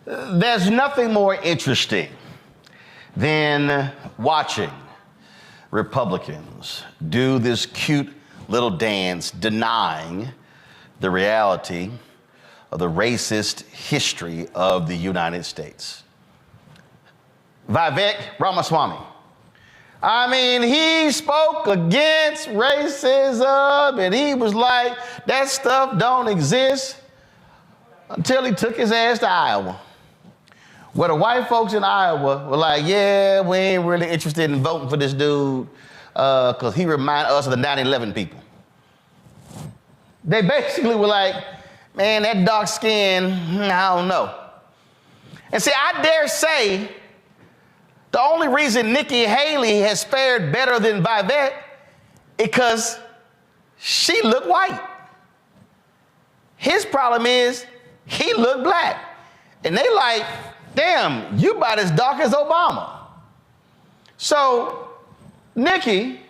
There's nothing more interesting than watching Republicans do this cute little dance denying the reality of the racist history of the United States. Vivek Ramaswamy. I mean, he spoke against racism and he was like, that stuff don't exist, until he took his ass to Iowa, where the white folks in Iowa were like, yeah, we ain't really interested in voting for this dude because he reminds us of the 9/11 people. They basically were like, man, that dark skin, I don't know. And see, I dare say the only reason Nikki Haley has fared better than Vivek is because she looked white. His problem is he looked black. And they like, damn, you about as dark as Obama. So Nikki,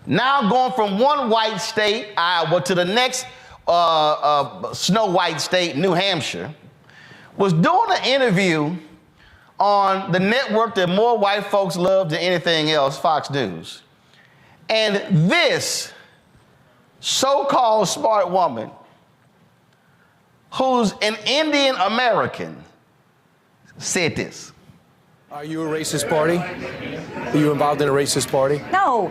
now going from one white state, Iowa, to the next snow white state, New Hampshire, was doing an interview on the network that more white folks love than anything else, Fox News. And this so-called smart woman, who's an Indian American, said this. Are you a racist party? Are you involved in a racist party? No.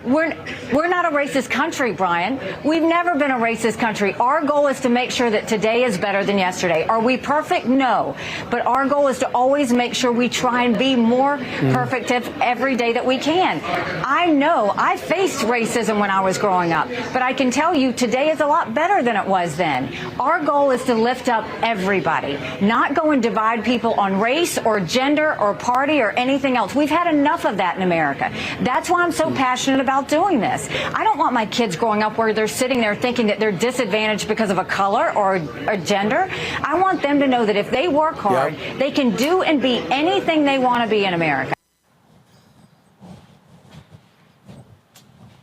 We're not a racist country, Brian. We've never been a racist country. Our goal is to make sure that today is better than yesterday. Are we perfect? No. But our goal is to always make sure we try and be more perfect every day that we can. I know I faced racism when I was growing up, but I can tell you today is a lot better than it was then. Our goal is to lift up everybody, not go and divide people on race or gender or party or anything else. We've had enough of that in America. That's why I'm so passionate about doing this. I don't want my kids growing up where they're sitting there thinking that they're disadvantaged because of a color or a gender. I want them to know that if they work hard, they can do and be anything they want to be in America.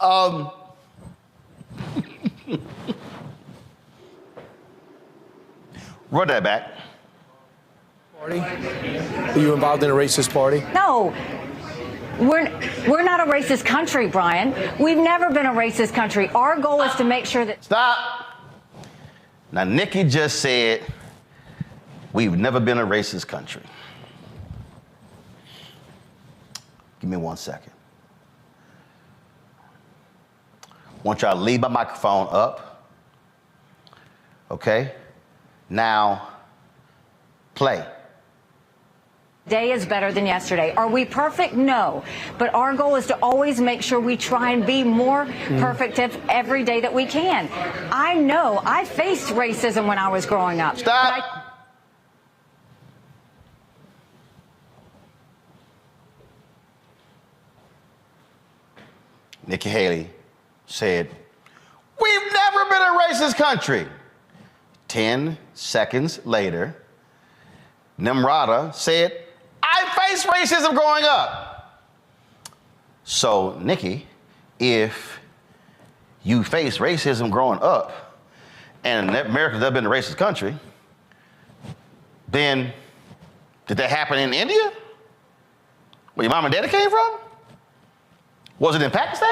Run that back. Party? Are you involved in a racist party? No. We're not a racist country, Brian. We've never been a racist country. Our goal is to make sure that... Stop. Now, Nikki just said, we've never been a racist country. Give me 1 second. I want y'all to leave my microphone up. Okay? Now, play. Today is better than yesterday. Are we perfect? No. But our goal is to always make sure we try and be more perfect every day that we can. I know I faced racism when I was growing up. Stop. Nikki Haley said, we've never been a racist country. 10 seconds later, Nimrata said, I faced racism growing up. So, Nikki, if you face racism growing up and America's never been a racist country, then did that happen in India? Where your mom and daddy came from? Was it in Pakistan?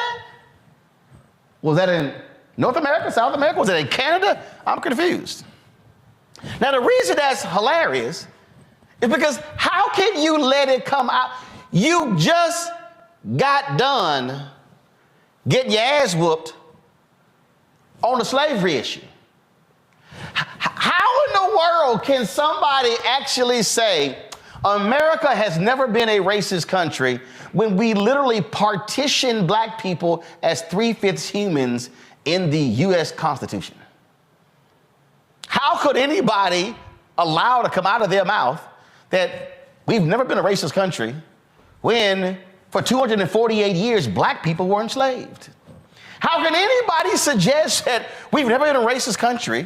Was that in North America, South America? Was it in Canada? I'm confused. Now, the reason that's hilarious is because how can you let it come out? You just got done getting your ass whooped on the slavery issue. How in the world can somebody actually say America has never been a racist country when we literally partition black people as 3/5 humans in the U.S. Constitution? How could anybody allow to come out of their mouth that we've never been a racist country when for 248 years black people were enslaved? How can anybody suggest that we've never been a racist country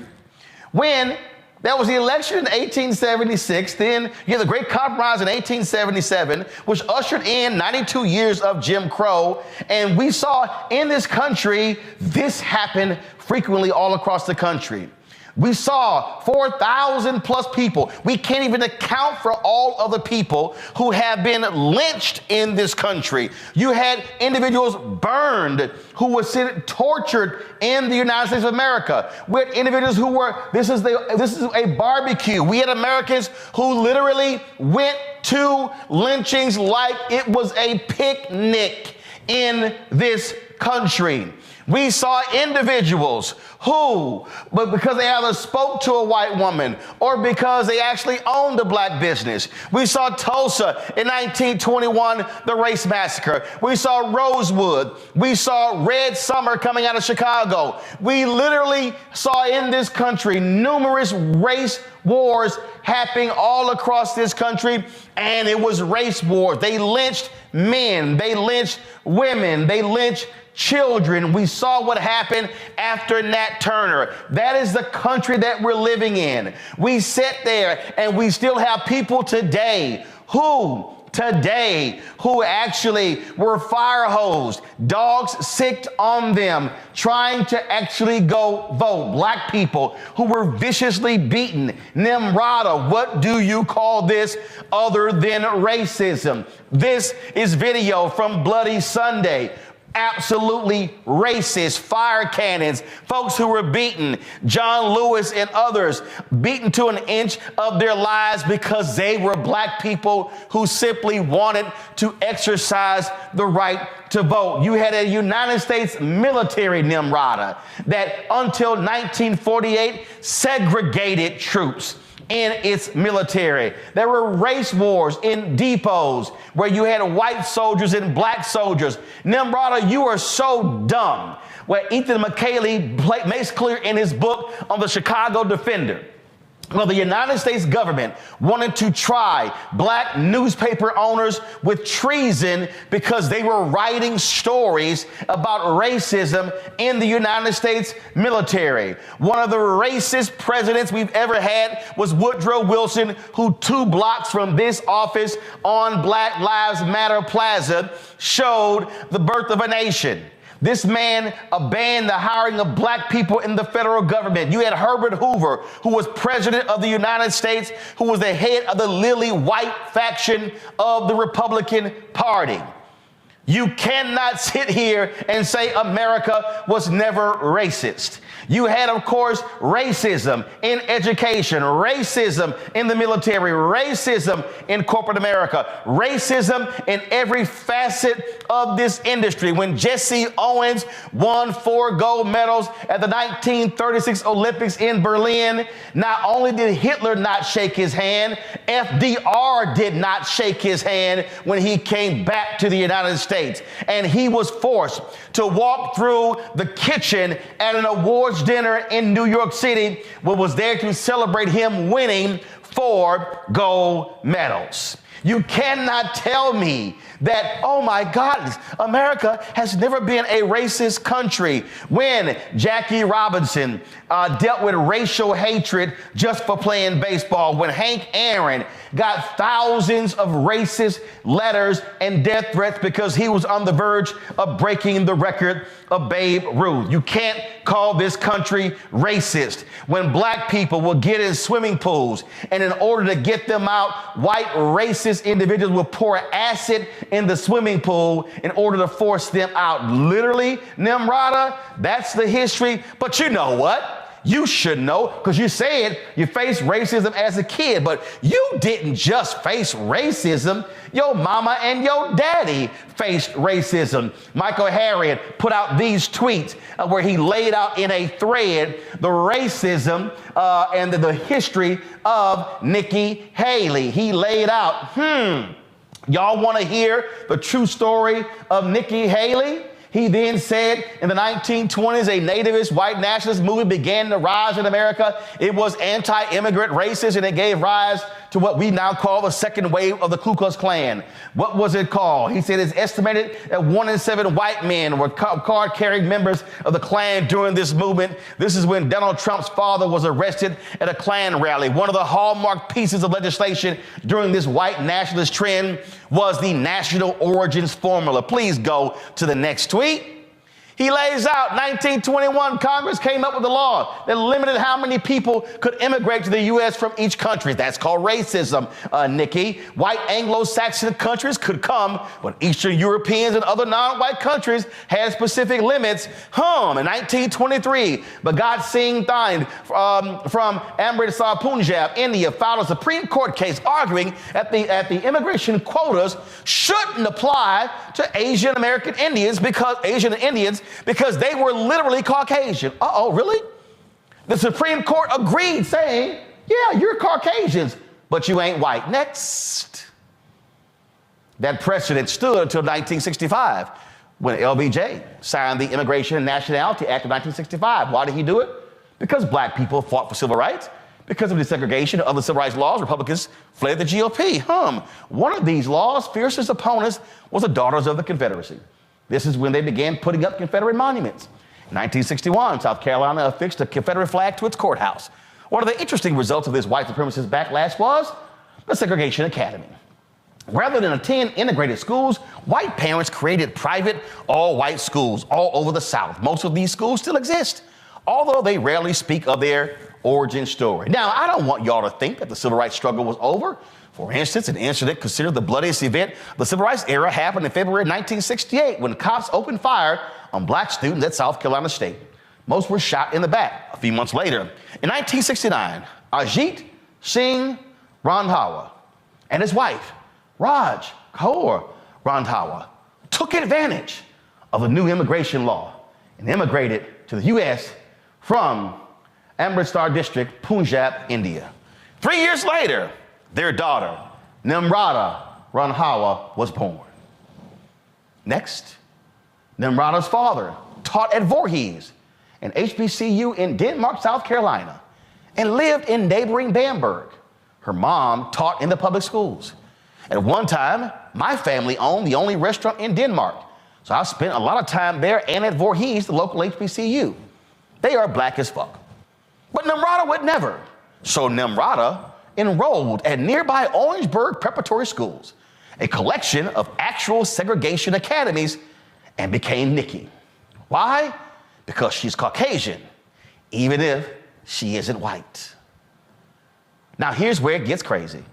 when there was the election in 1876, then you had the Great Compromise in 1877, which ushered in 92 years of Jim Crow, and we saw in this country this happen frequently all across the country. We saw 4,000 plus people. We can't even account for all of the people who have been lynched in this country. You had individuals burned who were tortured in the United States of America. We had individuals who were, this is a barbecue. We had Americans who literally went to lynchings like it was a picnic in this country. We saw individuals who, but because they either spoke to a white woman or because they actually owned a black business. We saw Tulsa in 1921, the race massacre. We saw Rosewood. We saw Red Summer coming out of Chicago. We literally saw in this country numerous race wars happening all across this country, and it was race wars. They lynched men, they lynched women, they lynched children. We saw what happened after Nat Turner. That is the country that we're living in. We sit there and we still have people today who actually were fire hosed, dogs sicked on them, trying to actually go vote. Black people who were viciously beaten. Nimrata, what do you call this other than racism? This is video from Bloody Sunday. Absolutely racist fire cannons, folks who were beaten, John Lewis and others, beaten to an inch of their lives because they were black people who simply wanted to exercise the right to vote. You had a United States military Nimrata that until 1948 segregated troops in its military. There were race wars in depots where you had white soldiers and black soldiers. Nimrata, you are so dumb. Where Ethan McKaylee makes clear in his book on the Chicago Defender. Well, the United States government wanted to try black newspaper owners with treason because they were writing stories about racism in the United States military. One of the racist presidents we've ever had was Woodrow Wilson, who 2 blocks from this office on Black Lives Matter Plaza showed the birth of a nation. This man abandoned the hiring of black people in the federal government. You had Herbert Hoover, who was president of the United States, who was the head of the lily white faction of the Republican Party. You cannot sit here and say America was never racist. You had, of course, racism in education, racism in the military, racism in corporate America, racism in every facet of this industry. When Jesse Owens won 4 gold medals at the 1936 Olympics in Berlin, not only did Hitler not shake his hand, FDR did not shake his hand when he came back to the United States. And he was forced to walk through the kitchen at an awards dinner in New York City, what was there to celebrate him winning 4 gold medals. You cannot tell me that, oh my God, America has never been a racist country when Jackie Robinson dealt with racial hatred just for playing baseball, when Hank Aaron got thousands of racist letters and death threats because he was on the verge of breaking the record of Babe Ruth. You can't call this country racist when black people will get in swimming pools, and in order to get them out, white racist individuals will pour acid in the swimming pool in order to force them out. Literally, Nimrata, that's the history. But you know what? You should know, because you said you faced racism as a kid, but you didn't just face racism. Your mama and your daddy faced racism. Michael Harriot put out these tweets where he laid out in a thread the racism and the history of Nikki Haley. He laid out, y'all want to hear the true story of Nikki Haley? He then said in the 1920s, a nativist white nationalist movement began to rise in America. It was anti-immigrant racist, and it gave rise to what we now call the second wave of the Ku Klux Klan. What was it called? He said it's estimated that 1 in 7 white men were card-carrying members of the Klan during this movement. This is when Donald Trump's father was arrested at a Klan rally. One of the hallmark pieces of legislation during this white nationalist trend was the national origins formula. Please go to the next tweet. He lays out 1921, Congress came up with a law that limited how many people could immigrate to the U.S. from each country. That's called racism, Nikki. White Anglo-Saxon countries could come, but Eastern Europeans and other non-white countries had specific limits. In 1923, Bhagat Singh Thind from Amritsar, Punjab, India, filed a Supreme Court case arguing that the immigration quotas shouldn't apply to Asian Indians because they were literally Caucasian. Really? The Supreme Court agreed, saying, yeah, you're Caucasians, but you ain't white. Next. That precedent stood until 1965, when LBJ signed the Immigration and Nationality Act of 1965. Why did he do it? Because black people fought for civil rights. Because of desegregation and other civil rights laws, Republicans fled the GOP. One of these laws' fiercest opponents was the Daughters of the Confederacy. This is when they began putting up Confederate monuments. In 1961, South Carolina affixed a Confederate flag to its courthouse. One of the interesting results of this white supremacist backlash was the segregation academy. Rather than attend integrated schools, white parents created private, all-white schools all over the South. Most of these schools still exist, although they rarely speak of their origin story. Now, I don't want y'all to think that the civil rights struggle was over. For instance, an incident considered the bloodiest event of the civil rights era happened in February 1968 when cops opened fire on black students at South Carolina State. Most were shot in the back. A few months later, in 1969, Ajit Singh Randhawa and his wife, Raj Kaur Randhawa, took advantage of the new immigration law and immigrated to the U.S. from Amritsar district, Punjab, India. 3 years later, their daughter, Nimrata Randhawa, was born. Next, Nimrata's father taught at Voorhees, an HBCU in Denmark, South Carolina, and lived in neighboring Bamberg. Her mom taught in the public schools. At one time, my family owned the only restaurant in Denmark, so I spent a lot of time there and at Voorhees, the local HBCU. They are black as fuck. But Nimrata would never. So Nimrata enrolled at nearby Orangeburg preparatory schools, a collection of actual segregation academies, and became Nikki. Why? Because she's Caucasian, even if she isn't white. Now here's where it gets crazy.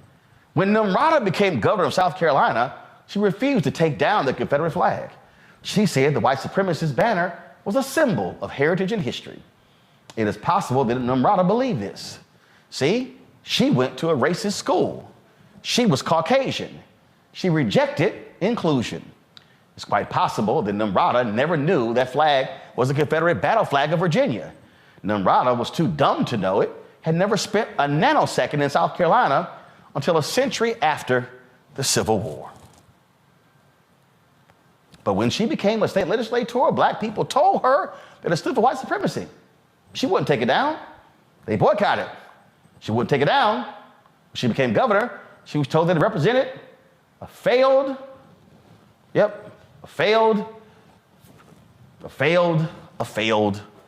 When Nimrata became governor of South Carolina, she refused to take down the Confederate flag. She said the white supremacist banner was a symbol of heritage and history. It is possible that Nimrata believed this. See, she went to a racist school. She was Caucasian. She rejected inclusion. It's quite possible that Nimrata never knew that flag was the Confederate battle flag of Virginia. Nimrata was too dumb to know it, had never spent a nanosecond in South Carolina until a century after the Civil War. But when she became a state legislator, black people told her that it stood for white supremacy. She wouldn't take it down. They boycotted. She wouldn't take it down. When she became governor, she was told that it represented a failed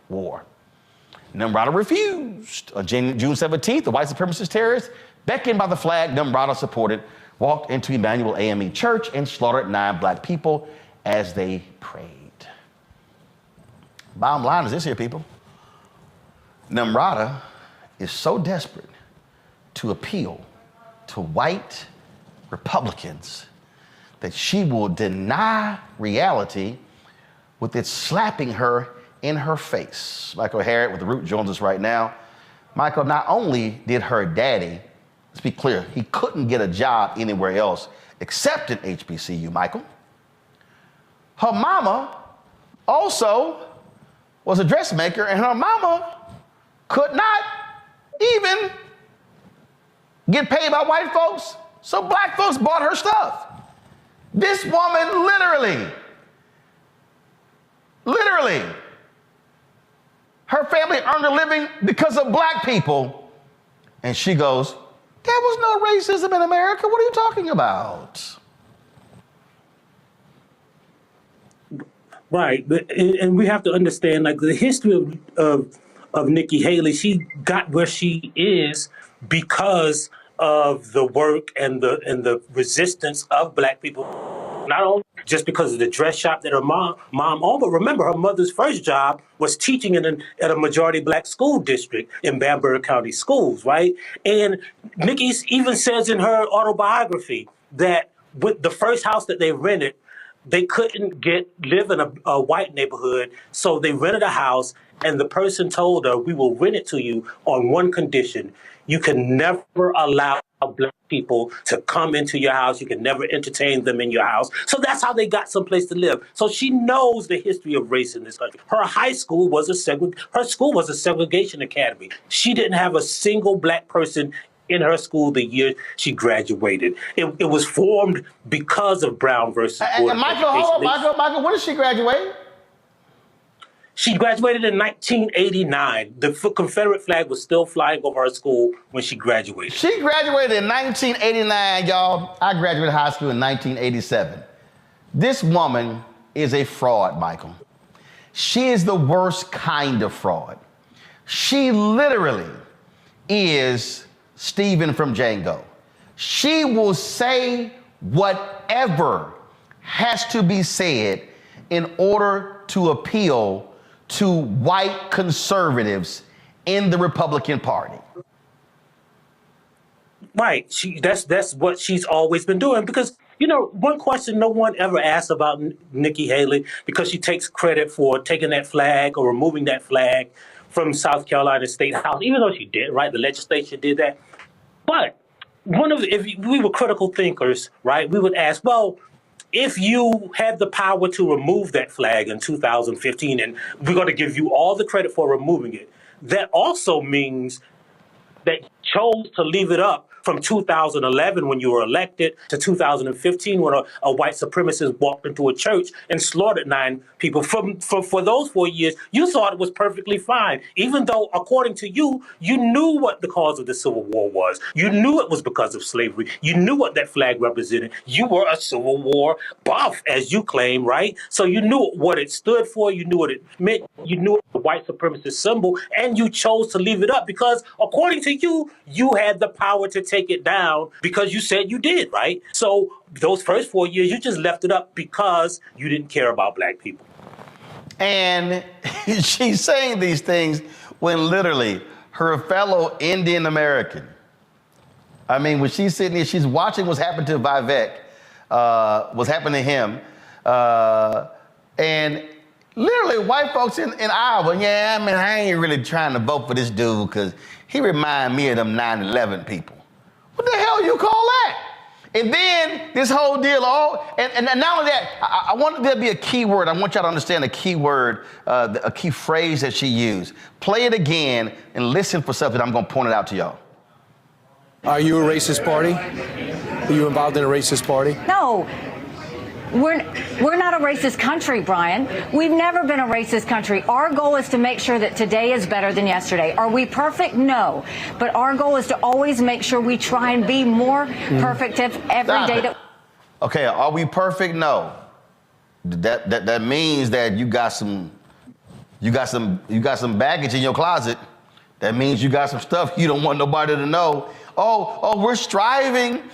war. Nimrata refused. On June 17th, the white supremacist terrorists, beckoned by the flag Nimrata supported, walked into Emmanuel AME Church and slaughtered 9 black people as they prayed. Bottom line is this here, people. Nimrata is so desperate to appeal to white Republicans that she will deny reality with it slapping her in her face. Michael Harriet with The Root joins us right now. Michael, not only did her daddy, let's be clear, he couldn't get a job anywhere else except in HBCU, Michael. Her mama also was a dressmaker, and her mama could not even get paid by white folks, so black folks bought her stuff. This woman literally, her family earned a living because of black people. And she goes, there was no racism in America. What are you talking about? Right, and we have to understand, like, the history of Nikki Haley. She got where she is because of the work and the resistance of black people not only just because of the dress shop that her mom owned, but remember, her mother's first job was teaching at a majority black school district in Bamberg County schools, right? And Nikki even says in her autobiography that with the first house that they rented, they couldn't live in a white neighborhood, so they rented a house, and the person told her, "We will rent it to you on one condition: you can never allow black people to come into your house. You can never entertain them in your house." So that's how they got someplace to live. So she knows the history of race in this country. Her high school was her school was a segregation academy. She didn't have a single black person in her school the year she graduated. It was formed because of Brown versus Board. And Michael, hold on, Michael, when did she graduate? She graduated in 1989. The Confederate flag was still flying over her school when she graduated. She graduated in 1989, y'all. I graduated high school in 1987. This woman is a fraud, Michael. She is the worst kind of fraud. She literally is Stephen from Django. She will say whatever has to be said in order to appeal to white conservatives in the Republican Party. Right. That's what she's always been doing. Because, you know, one question no one ever asked about Nikki Haley, because she takes credit for taking that flag or removing that flag from South Carolina State House, even though she did, right? The legislature did that. But if we were critical thinkers, right, we would ask, well, if you had the power to remove that flag in 2015, and we're going to give you all the credit for removing it, that also means that you chose to leave it up from 2011 when you were elected to 2015 when a white supremacist walked into a church and slaughtered 9 people. For those 4 years, you thought it was perfectly fine, even though, according to you, you knew what the cause of the Civil War was. You knew it was because of slavery. You knew what that flag represented. You were a Civil War buff, as you claim, right? So you knew what it stood for. You knew what it meant. You knew the white supremacist symbol, and you chose to leave it up because, according to you, you had the power to take it down because you said you did, right? So those first 4 years, you just left it up because you didn't care about black people. And she's saying these things when literally her fellow Indian American, I mean, when she's sitting here, she's watching what's happened to Vivek, what's happened to him, and literally white folks in Iowa, yeah, I mean, I ain't really trying to vote for this dude because he remind me of them 9/11 people. What the hell you call that? And then this whole deal, and not only that, I want there to be a key word. I want y'all to understand a key word, a key phrase that she used. Play it again and listen for something. I'm going to point it out to y'all. Are you a racist party? Are you involved in a racist party? No. We're not a racist country, Brian. We've never been a racist country. Our goal is to make sure that today is better than yesterday. Are we perfect? No. But our goal is to always make sure we try and be more perfect every day. Okay, are we perfect? No. That means that you got some baggage in your closet. That means you got some stuff you don't want nobody to know. Oh, we're striving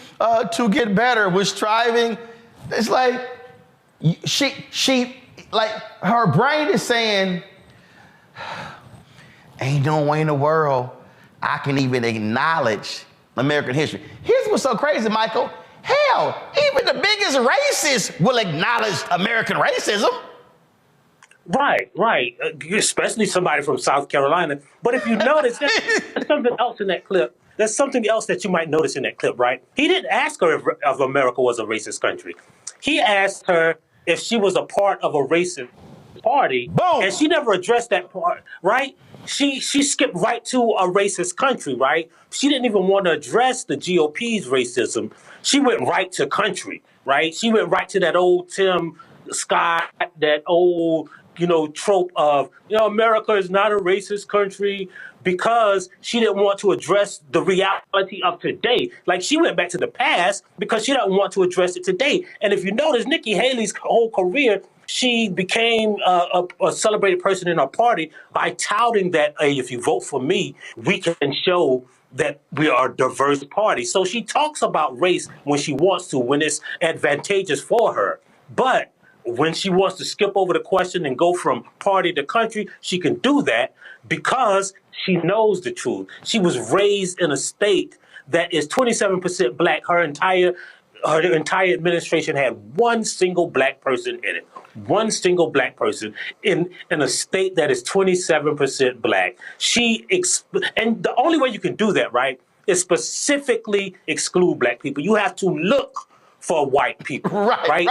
to get better. We're striving. It's like she like her brain is saying, ain't no way in the world I can even acknowledge American history. Here's what's so crazy, Michael. Hell, even the biggest racists will acknowledge American racism. Right. Especially somebody from South Carolina. But if you notice, there's something else in that clip. There's something else that you might notice in that clip, right? He didn't ask her if America was a racist country. He asked her if she was a part of a racist party. Boom. And she never addressed that part, right? She skipped right to a racist country, right? She didn't even want to address the GOP's racism. She went right to country, right? She went right to that old Tim Scott, that old, trope of, America is not a racist country, because she didn't want to address the reality of today. Like, she went back to the past because she didn't want to address it today. And if you notice, Nikki Haley's whole career, she became a celebrated person in her party by touting that, hey, if you vote for me, we can show that we are a diverse party. So she talks about race when she wants to, when it's advantageous for her. But when she wants to skip over the question and go from party to country, she can do that because she knows the truth. She was raised in a state that is 27% black. Her entire administration had one single black person in it. One single black person in a state that is 27% black. And the only way you can do that, right, is specifically exclude black people. You have to look for white people, right? Right.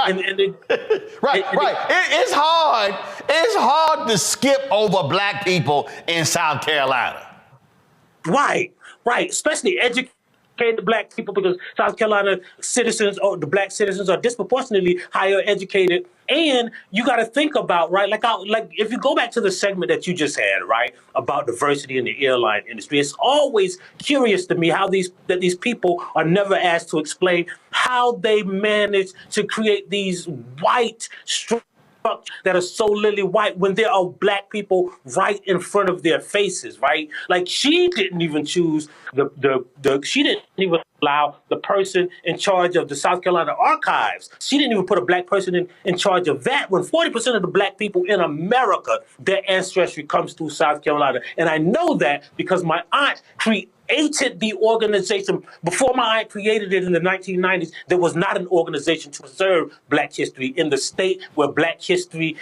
It's hard. It's hard to skip over black people in South Carolina. Right. Especially educated black people, because South Carolina citizens, or the black citizens, are disproportionately higher educated. And you got to think about, right, like if you go back to the segment that you just had, right, about diversity in the airline industry, it's always curious to me how these people are never asked to explain how they manage to create these white structures that are so lily white when there are black people right in front of their faces, right? Like, she didn't even choose she didn't even allow the person in charge of the South Carolina archives. She didn't even put a black person in charge of that, when 40% of the black people in America, their ancestry comes through South Carolina. And I know that because my aunt created the organization. Before my aunt created it in the 1990s, there was not an organization to preserve black history in the state where black history,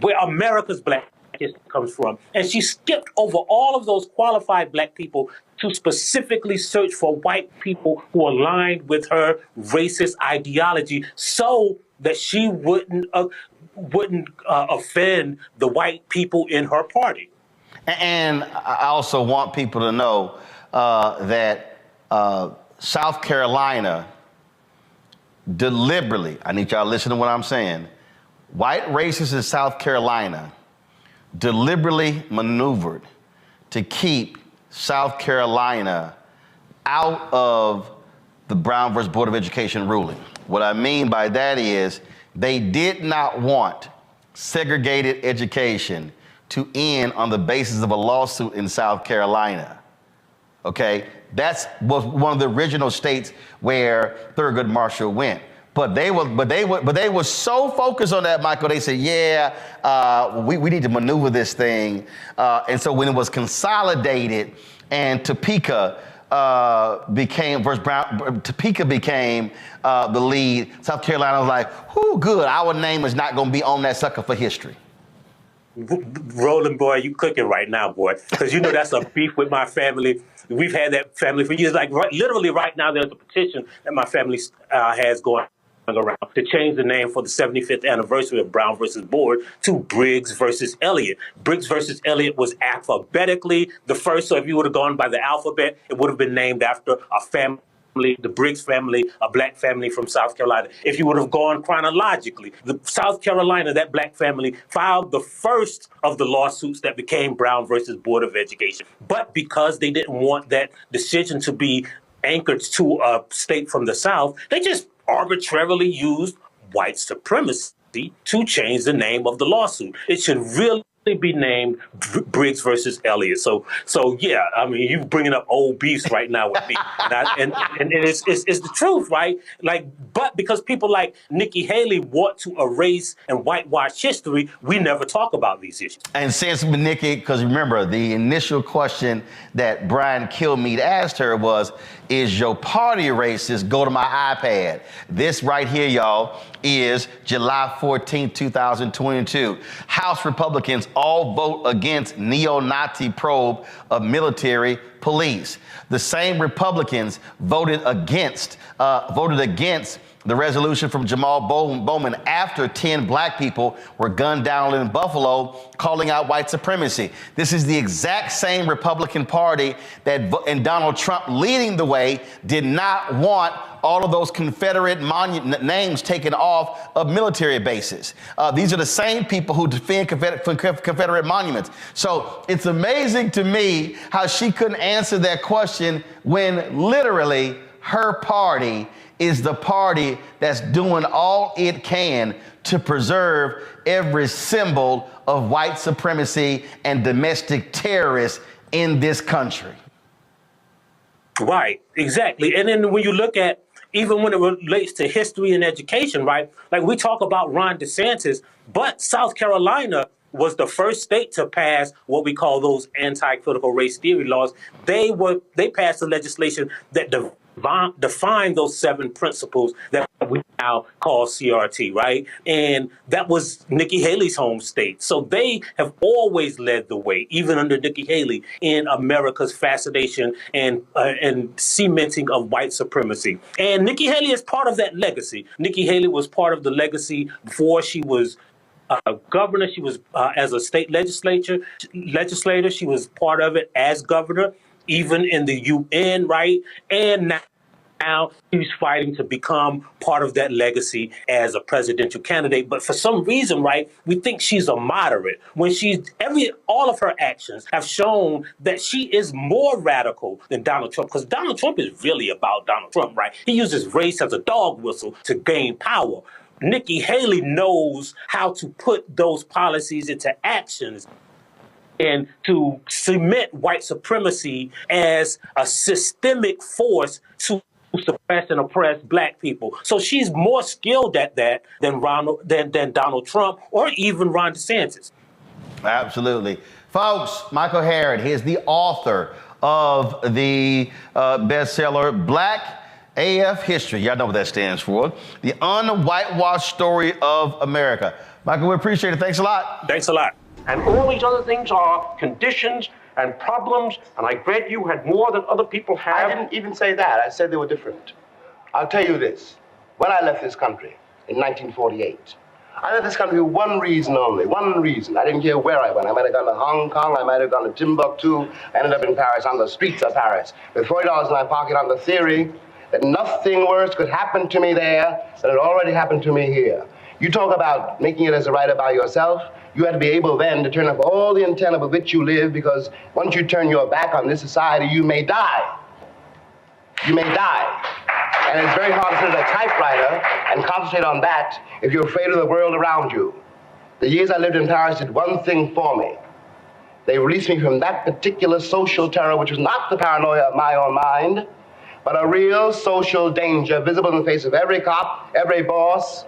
where America's black history comes from. And she skipped over all of those qualified black people to specifically search for white people who aligned with her racist ideology, so that she wouldn't offend the white people in her party. And I also want people to know that South Carolina deliberately, I need y'all to listen to what I'm saying, white racists in South Carolina deliberately maneuvered to keep South Carolina out of the Brown versus Board of Education ruling. What I mean by that is they did not want segregated education to end on the basis of a lawsuit in South Carolina. Okay, was one of the original states where Thurgood Marshall went. But they were so focused on that, Michael. They said, we need to maneuver this thing. And so when it was consolidated and Topeka became the lead, South Carolina was like, "Whoo, good. Our name is not going to be on that sucker for history." Roland, boy, you cooking right now, boy, because you know that's a beef with my family. We've had that family for years. Like, literally right now, there's a petition that my family has going around to change the name for the 75th anniversary of Brown versus Board to Briggs versus Elliott. Briggs versus Elliott was alphabetically the first, so if you would have gone by the alphabet, it would have been named after a family, the Briggs family, a black family from South Carolina. If you would have gone chronologically, the South Carolina, that black family filed the first of the lawsuits that became Brown versus Board of Education. But because they didn't want that decision to be anchored to a state from the South, they just arbitrarily used white supremacy to change the name of the lawsuit. It should really be named Briggs versus Elliott. So yeah, I mean, you bringing up old beefs right now with me, and it's the truth, right? Like, but because people like Nikki Haley want to erase and whitewash history, we never talk about these issues. And since Nikki, because remember, the initial question that Brian Kilmeade asked her was, "Is your party racist?" Go to my iPad. This right here, y'all, is July 14, 2022. House Republicans all vote against neo-Nazi probe of military police. The same Republicans voted against the resolution from Jamal Bowman after 10 black people were gunned down in Buffalo, calling out white supremacy. This is the exact same Republican Party and Donald Trump leading the way did not want all of those Confederate names taken off of military bases. These are the same people who defend Confederate monuments. So it's amazing to me how she couldn't answer that question when literally her party is the party that's doing all it can to preserve every symbol of white supremacy and domestic terrorists in this country. Right, exactly. And then when you look at, even when it relates to history and education, right? Like we talk about Ron DeSantis, but South Carolina was the first state to pass what we call those anti-critical race theory laws. They passed the legislation that defined those 7 principles that we now call CRT, right? And that was Nikki Haley's home state. So they have always led the way, even under Nikki Haley, in America's fascination and cementing of white supremacy. And Nikki Haley is part of that legacy. Nikki Haley was part of the legacy before she was governor. She was as a state legislator. She was part of it as governor, even in the UN, right? And now she's fighting to become part of that legacy as a presidential candidate. But for some reason, right, we think she's a moderate when all of her actions have shown that she is more radical than Donald Trump, because Donald Trump is really about Donald Trump, right? He uses race as a dog whistle to gain power. Nikki Haley knows how to put those policies into actions and to cement white supremacy as a systemic force to suppress and oppress black people. So she's more skilled at that than Donald Trump or even Ron DeSantis. Absolutely. Folks, Michael Herod, he is the author of the bestseller Black AF History. Y'all know what that stands for. The Unwhitewashed Story of America. Michael, we appreciate it. Thanks a lot. Thanks a lot. And all these other things are conditions and problems, and I grant you had more than other people have. I didn't even say that. I said they were different. I'll tell you this. When I left this country in 1948, I left this country for one reason only, one reason. I didn't care where I went. I might have gone to Hong Kong, I might have gone to Timbuktu, I ended up in Paris, on the streets of Paris, with $40 in my pocket on the theory that nothing worse could happen to me there than it already happened to me here. You talk about making it as a writer by yourself. You have to be able then to turn off all the antenna with which you live, because once you turn your back on this society, you may die. You may die. And it's very hard to sit at a typewriter and concentrate on that if you're afraid of the world around you. The years I lived in Paris did one thing for me. They released me from that particular social terror, which was not the paranoia of my own mind, but a real social danger visible in the face of every cop, every boss,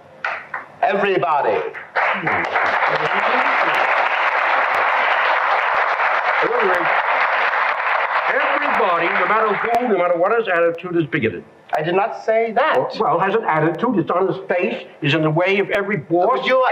everybody. Everybody, no matter who, no matter what his attitude, is bigoted. I did not say that. Well, has an attitude. It's on his face. Is in the way of every boss. But you're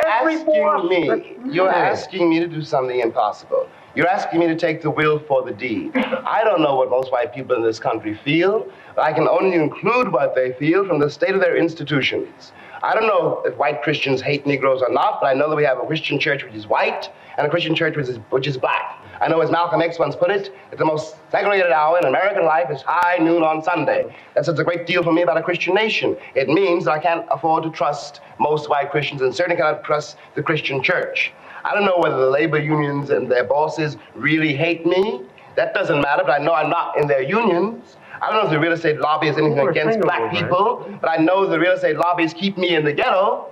asking me to do something impossible. You're asking me to take the will for the deed. I don't know what most white people in this country feel, but I can only include what they feel from the state of their institutions. I don't know if white Christians hate Negroes or not, but I know that we have a Christian church which is white and a Christian church which is black. I know, as Malcolm X once put it, that the most segregated hour in American life is high noon on Sunday. That says a great deal for me about a Christian nation. It means that I can't afford to trust most white Christians and certainly cannot trust the Christian church. I don't know whether the labor unions and their bosses really hate me. That doesn't matter, but I know I'm not in their unions. I don't know if the real estate lobby is anything against black people, but I know the real estate lobbies keep me in the ghetto.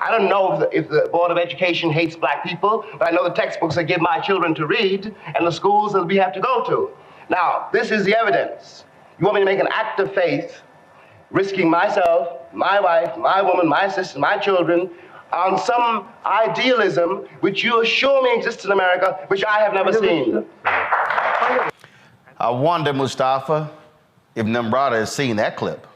I don't know if the Board of Education hates black people, but I know the textbooks they give my children to read and the schools that we have to go to. Now, this is the evidence. You want me to make an act of faith, risking myself, my wife, my woman, my sister, my children, on some idealism which you assure me exists in America, which I have never seen. I wonder, Mustafa, if Nimrata has seen that clip.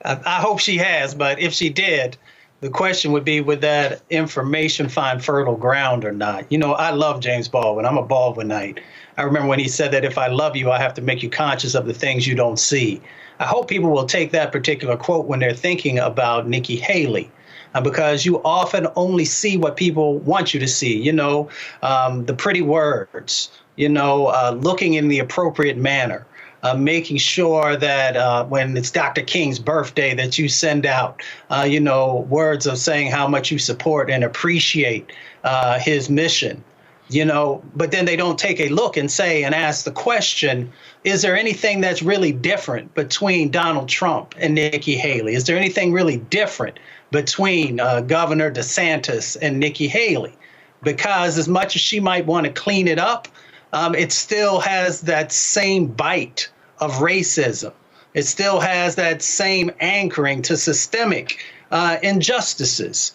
I hope she has, but if she did, the question would be, would that information find fertile ground or not? You know, I love James Baldwin. I'm a Baldwinite. I remember when he said that if I love you, I have to make you conscious of the things you don't see. I hope people will take that particular quote when they're thinking about Nikki Haley, because you often only see what people want you to see, you know, the pretty words, you know, looking in the appropriate manner. Making sure that when it's Dr. King's birthday that you send out, you know, words of saying how much you support and appreciate his mission, you know, but then they don't take a look and say and ask the question, is there anything that's really different between Donald Trump and Nikki Haley? Is there anything really different between Governor DeSantis and Nikki Haley? Because as much as she might want to clean it up, it still has that same bite of racism. It still has that same anchoring to systemic injustices.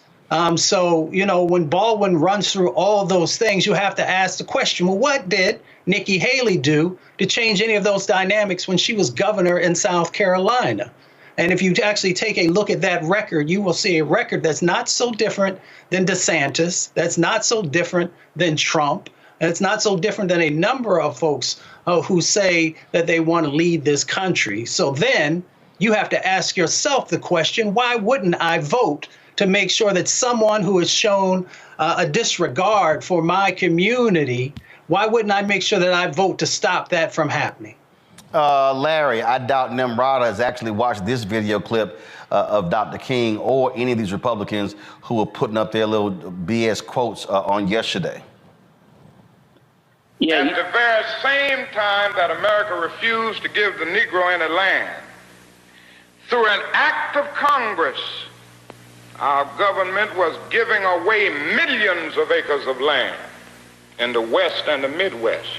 So, you know, when Baldwin runs through all those things, you have to ask the question, well, what did Nikki Haley do to change any of those dynamics when she was governor in South Carolina? And if you actually take a look at that record, you will see a record that's not so different than DeSantis, that's not so different than Trump, and it's not so different than a number of folks who say that they want to lead this country. So then you have to ask yourself the question, why wouldn't I vote to make sure that someone who has shown a disregard for my community, why wouldn't I make sure that I vote to stop that from happening? Larry, I doubt Nimrata has actually watched this video clip of Dr. King or any of these Republicans who were putting up their little BS quotes on yesterday. Yeah. At the very same time that America refused to give the Negro any land, through an act of Congress, our government was giving away millions of acres of land in the West and the Midwest,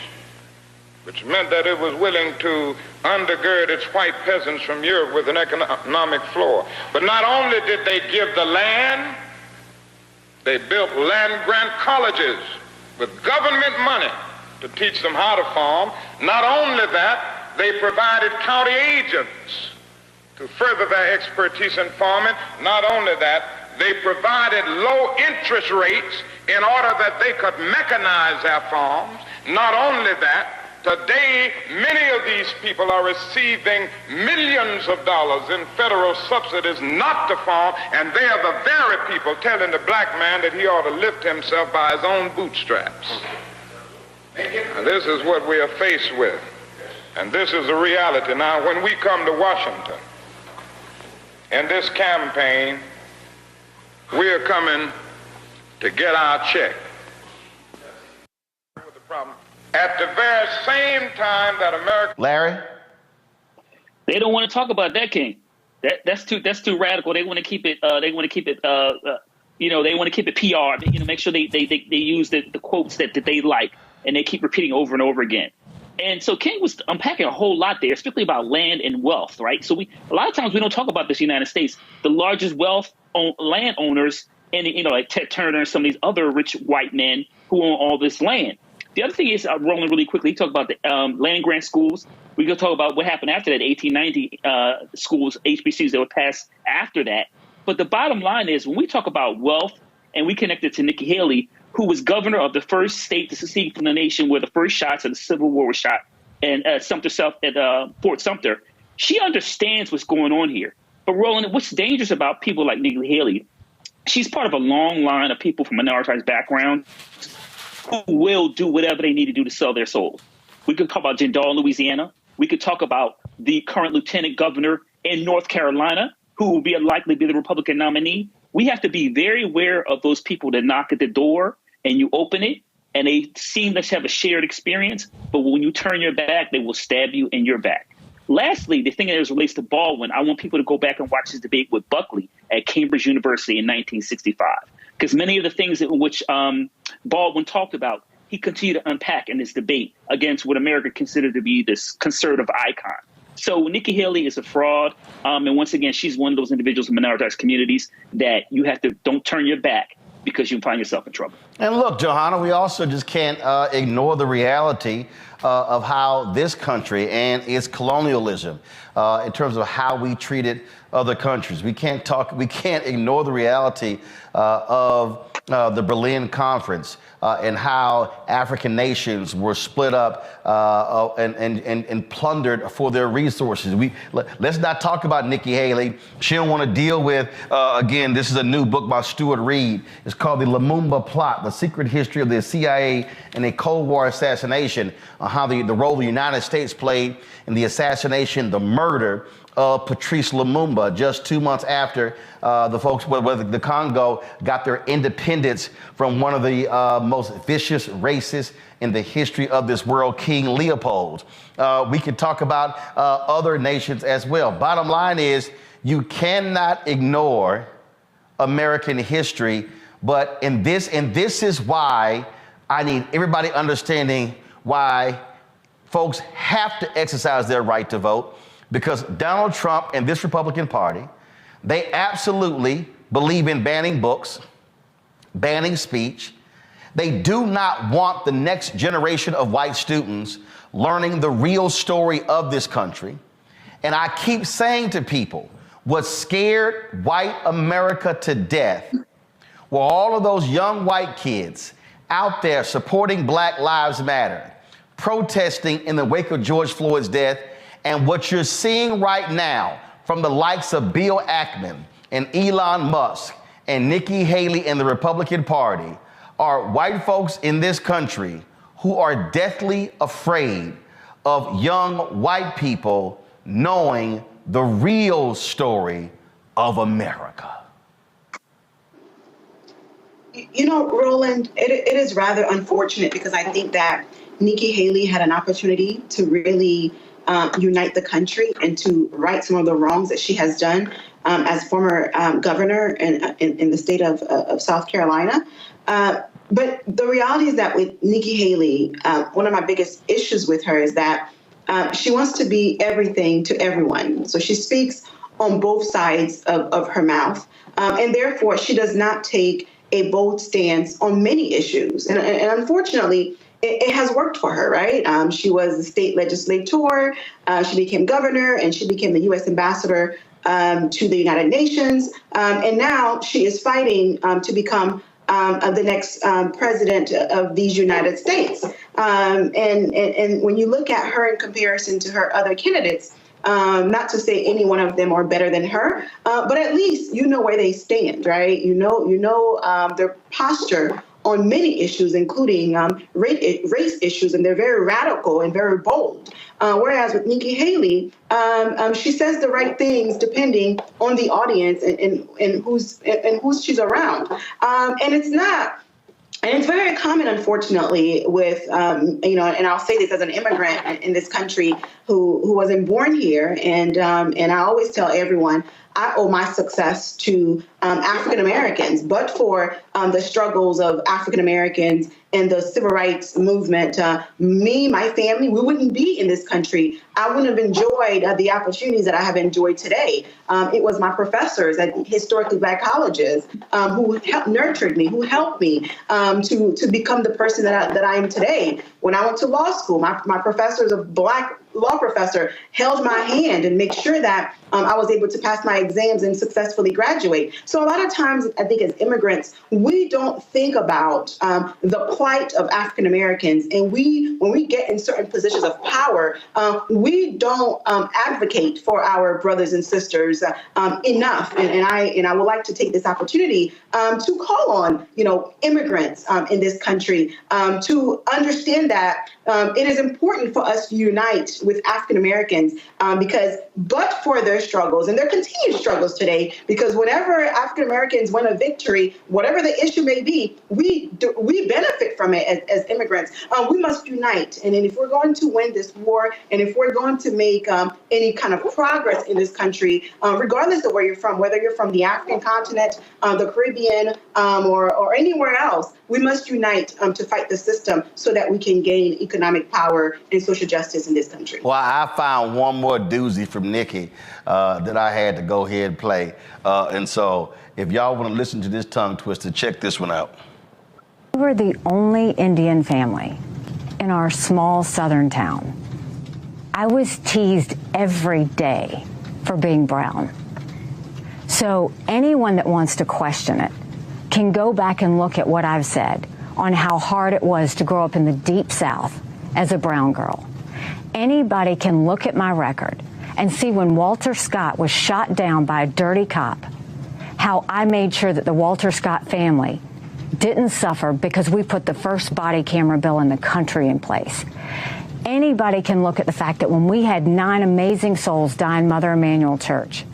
which meant that it was willing to undergird its white peasants from Europe with an economic floor. But not only did they give the land, they built land-grant colleges with government money to teach them how to farm. Not only that, they provided county agents to further their expertise in farming. Not only that, they provided low interest rates in order that they could mechanize their farms. Not only that, today, many of these people are receiving millions of dollars in federal subsidies not to farm, and they are the very people telling the black man that he ought to lift himself by his own bootstraps. And this is what we are faced with, and this is the reality. Now, when we come to Washington, in this campaign, we are coming to get our check. The problem. At the very same time that America... Larry? They don't want to talk about that, King. That's too radical. They want to keep it. They want to keep it. They want to keep it PR. Make sure they use the quotes that they like, and they keep repeating over and over again. And so King was unpacking a whole lot there, strictly about land and wealth, right? So a lot of times we don't talk about this in the United States. The largest landowners, and like Ted Turner and some of these other rich white men who own all this land. The other thing is, Roland, really quickly, talk about the land grant schools. We could talk about what happened after that, 1890 schools, HBCUs that were passed after that. But the bottom line is, when we talk about wealth, and we connect it to Nikki Haley, who was governor of the first state to secede from the nation where the first shots of the Civil War were shot, and Fort Sumter, she understands what's going on here. But Roland, what's dangerous about people like Nikki Haley, she's part of a long line of people from minoritized backgrounds who will do whatever they need to do to sell their souls. We could talk about Jindal in Louisiana. We could talk about the current lieutenant governor in North Carolina, who will likely be the Republican nominee. We have to be very aware of those people that knock at the door and you open it, and they seem to have a shared experience, but when you turn your back, they will stab you in your back. Lastly, the thing that relates to Baldwin, I want people to go back and watch his debate with Buckley at Cambridge University in 1965, because many of the things in which Baldwin talked about, he continued to unpack in this debate against what America considered to be this conservative icon. So Nikki Haley is a fraud. And once again, she's one of those individuals in minoritized communities that you have to don't turn your back because you find yourself in trouble. And look, Johanna, we also just can't ignore the reality of how this country and its colonialism, in terms of how we treated other countries. We can't ignore the reality of the Berlin Conference and how African nations were split up and plundered for their resources. Let's not talk about Nikki Haley. She don't want to deal with, again, this is a new book by Stuart Reed. It's called The Lumumba Plot, The Secret History of the CIA and a Cold War Assassination, how the role the United States played in the assassination, the murder of Patrice Lumumba, just 2 months after the folks, the Congo, got their independence from one of the most vicious racists in the history of this world, King Leopold. We could talk about other nations as well. Bottom line is, you cannot ignore American history, and this is why I need everybody understanding why folks have to exercise their right to vote, because Donald Trump and this Republican Party, they absolutely believe in banning books, banning speech. They do not want the next generation of white students learning the real story of this country. And I keep saying to people, what scared white America to death were all of those young white kids out there supporting Black Lives Matter, protesting in the wake of George Floyd's death. And what you're seeing right now from the likes of Bill Ackman and Elon Musk and Nikki Haley and the Republican Party are white folks in this country who are deathly afraid of young white people knowing the real story of America. You know, Roland, it is rather unfortunate, because I think that Nikki Haley had an opportunity to really unite the country and to right some of the wrongs that she has done as former governor in the state of South Carolina. But the reality is that with Nikki Haley, one of my biggest issues with her is that she wants to be everything to everyone. So she speaks on both sides of her mouth. And therefore, she does not take a bold stance on many issues. And unfortunately, it has worked for her, right? She was the state legislator, she became governor, and she became the U.S. ambassador to the United Nations. And now she is fighting to become the next president of these United States. And when you look at her in comparison to her other candidates, not to say any one of them are better than her, but at least you know where they stand, right? You know their posture on many issues, including race issues, and they're very radical and very bold. Whereas with Nikki Haley, she says the right things depending on the audience and who's she's around. And it's not. And it's very common, unfortunately, with, and I'll say this as an immigrant in this country who wasn't born here. And I always tell everyone, I owe my success to African Americans. But for the struggles of African Americans and the civil rights movement, me, my family, we wouldn't be in this country. I wouldn't have enjoyed the opportunities that I have enjoyed today. It was my professors at historically Black colleges who nurtured me, who helped me to become the person that I am today. When I went to law school, my professors, a Black law professor, held my hand and made sure that I was able to pass my exams and successfully graduate. So a lot of times, I think as immigrants, we don't think about the plight of African Americans. And when we get in certain positions of power, we don't advocate for our brothers and sisters enough. And I would like to take this opportunity to call on, immigrants in this country to understand that it is important for us to unite with African Americans because but for their struggles and their continued struggles today, because whenever African Americans win a victory, whatever the issue may be, we benefit from it as immigrants. We must unite. And if we're going to win this war, and if we're going to make any kind of progress in this country, regardless of where you're from, whether you're from the African continent, the Caribbean, or anywhere else, we must unite to fight the system so that we can gain economic power and social justice in this country. Well, I found one more doozy from Nikki that I had to go ahead and play. And so if y'all want to listen to this tongue twister, check this one out. We were the only Indian family in our small southern town. I was teased every day for being brown. So anyone that wants to question it can go back and look at what I've said on how hard it was to grow up in the Deep South as a brown girl. Anybody can look at my record and see when Walter Scott was shot down by a dirty cop, how I made sure that the Walter Scott family didn't suffer because we put the first body camera bill in the country in place. Anybody can look at the fact that when we had 9 amazing souls die in Mother Emanuel Church,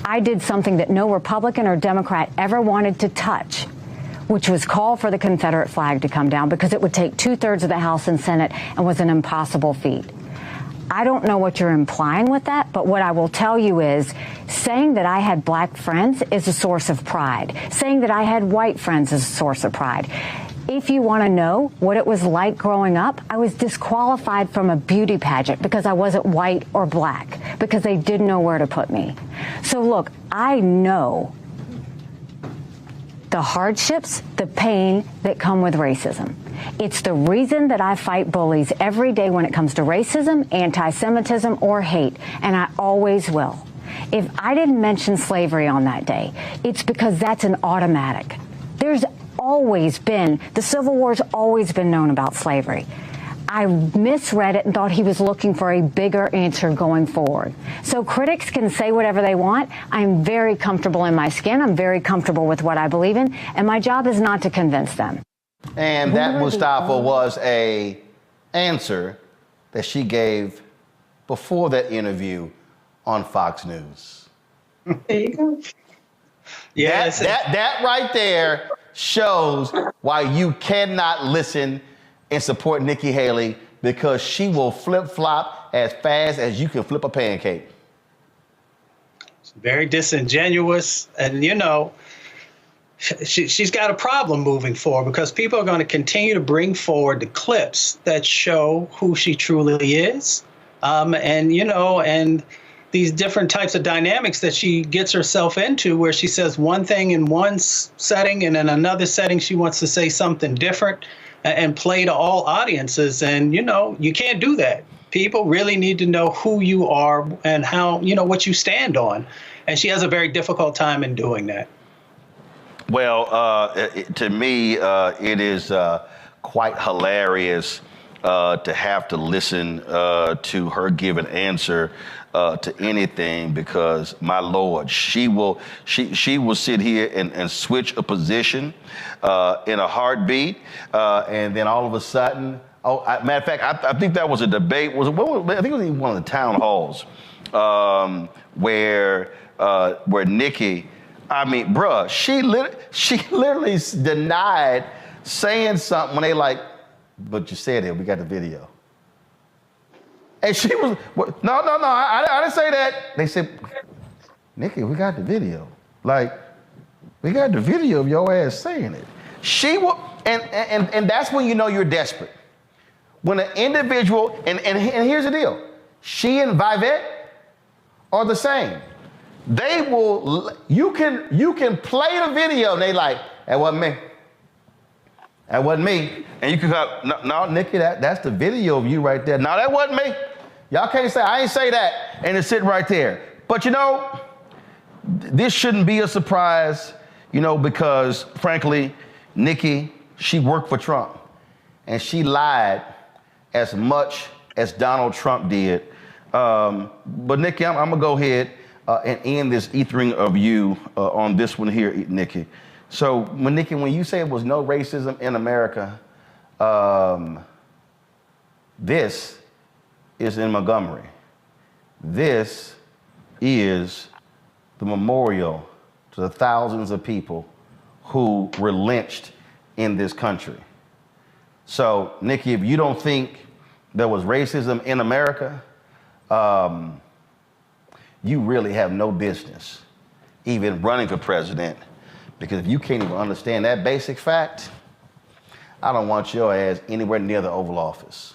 I did something that no Republican or Democrat ever wanted to touch, which was call for the Confederate flag to come down because it would take 2/3 of the House and Senate and was an impossible feat. I don't know what you're implying with that, but what I will tell you is saying that I had black friends is a source of pride. Saying that I had white friends is a source of pride. If you want to know what it was like growing up, I was disqualified from a beauty pageant because I wasn't white or black, because they didn't know where to put me. So look, I know the hardships, the pain that come with racism. It's the reason that I fight bullies every day when it comes to racism, anti-Semitism, or hate, and I always will. If I didn't mention slavery on that day, it's because that's an automatic. There's always been, the Civil War's always been known about slavery. I misread it and thought he was looking for a bigger answer going forward. So critics can say whatever they want. I'm very comfortable in my skin. I'm very comfortable with what I believe in, and my job is not to convince them. And that, Mustafa, was a answer that she gave before that interview on Fox News. There you go. Yes. That right there shows why you cannot listen and support Nikki Haley, because she will flip-flop as fast as you can flip a pancake. It's very disingenuous. And, you know, she's got a problem moving forward, because people are going to continue to bring forward the clips that show who she truly is. And, you know, and these different types of dynamics that she gets herself into, where she says one thing in one setting and in another setting she wants to say something different and play to all audiences. And, you know, you can't do that. People really need to know who you are and how, you know, what you stand on. And she has a very difficult time in doing that. Well, to me, it is quite hilarious to have to listen to her give an answer to anything, because my Lord, she will sit here and switch a position in a heartbeat, and then all of a sudden, matter of fact, I think that was a debate. I think it was even one of the town halls where Nikki, I mean, bruh, she literally denied saying something when they like, but you said it, we got the video. And she was, no, I didn't say that. They said, Nikki, we got the video. Like, we got the video of your ass saying it. She will, and that's when you know you're desperate. When an individual, and here's the deal, she and Vivette are the same. They will, you can play the video and they like, that wasn't me. That wasn't me. And you can go, no, Nikki, that's the video of you right there. No, that wasn't me. Y'all can't say, I ain't say that. And it's sitting right there. But you know, this shouldn't be a surprise, you know, because frankly, Nikki, she worked for Trump. And she lied as much as Donald Trump did. But Nikki, I'm gonna go ahead and end this ethering of you on this one here, Nikki. So, Nikki, when you say it was no racism in America, this is in Montgomery. This is the memorial to the thousands of people who were lynched in this country. So, Nikki, if you don't think there was racism in America, you really have no business even running for president, because if you can't even understand that basic fact, I don't want your ass anywhere near the Oval Office.